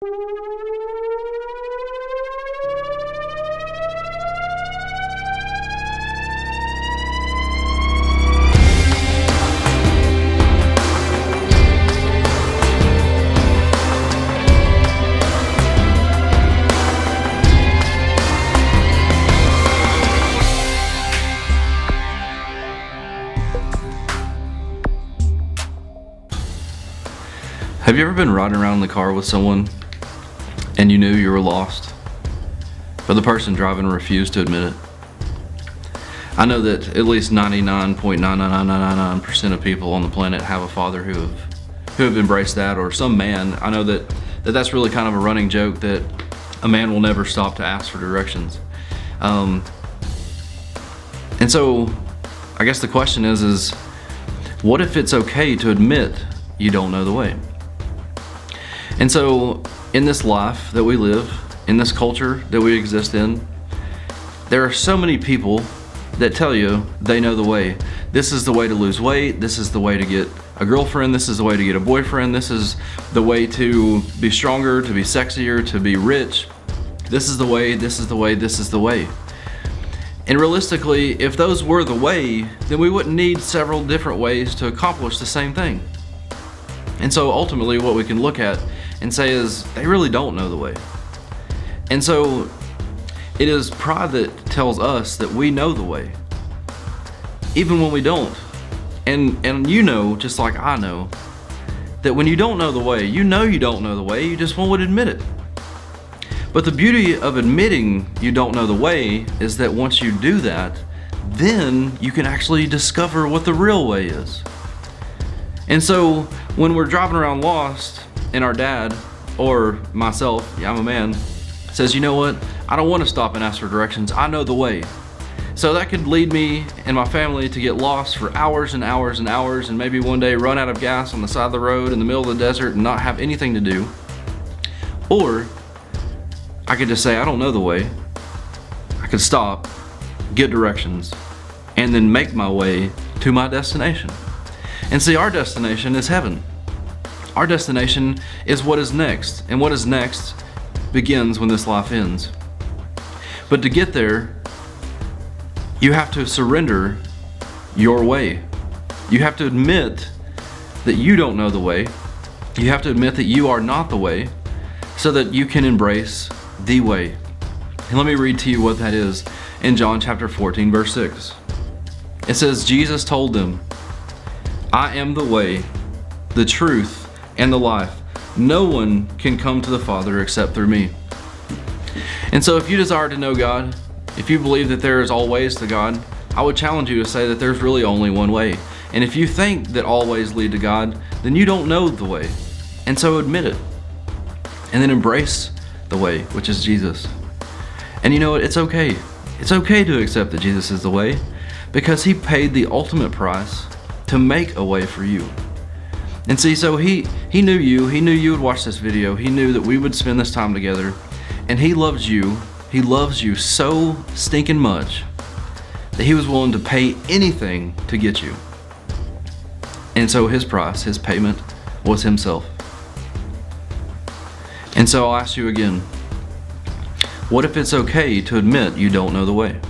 Have you ever been riding around in the car with someone and you knew you were lost, but the person driving refused to admit it? I know that at least 99.99999% of people on the planet have a father who have embraced that, or some man. I know that's really kind of a running joke that a man will never stop to ask for directions. And so I guess the question is what if it's okay to admit you don't know the way? And so in this life that we live, in this culture that we exist in, there are so many people that tell you they know the way. This is the way to lose weight. This is the way to get a girlfriend. This is the way to get a boyfriend. This is the way to be stronger, to be sexier, to be rich. This is the way, this is the way, this is the way. And realistically, if those were the way, then we wouldn't need several different ways to accomplish the same thing. And so ultimately what we can look at and say is they really don't know the way. And so it is pride that tells us that we know the way, even when we don't. And you know, just like I know, that when you don't know the way, you know you don't know the way, you just won't admit it. But the beauty of admitting you don't know the way is that once you do that, then you can actually discover what the real way is. And so when we're driving around lost and our dad, or myself, yeah, I'm a man, says, you know what, I don't want to stop and ask for directions, I know the way. So that could lead me and my family to get lost for hours and hours and hours, and maybe one day run out of gas on the side of the road in the middle of the desert and not have anything to do. Or I could just say, I don't know the way. I could stop, get directions, and then make my way to my destination. And see, our destination is heaven. Our destination is what is next, and what is next begins when this life ends. But to get there, you have to surrender your way. You have to admit that you don't know the way. You have to admit that you are not the way, so that you can embrace the way. And let me read to you what that is in John chapter 14, verse 6. It says, Jesus told them, I am the way, the truth, and the life. No one can come to the Father except through me. And so if you desire to know God, if you believe that there is all ways to God, I would challenge you to say that there's really only one way. And if you think that all ways lead to God, then you don't know the way. And so admit it. And then embrace the way, which is Jesus. And you know what? It's okay. It's okay to accept that Jesus is the way, because he paid the ultimate price to make a way for you. And see, so he knew you would watch this video, he knew that we would spend this time together, and he loves you so stinking much that he was willing to pay anything to get you. And so his price, his payment, was himself. And so I'll ask you again, what if it's okay to admit you don't know the way?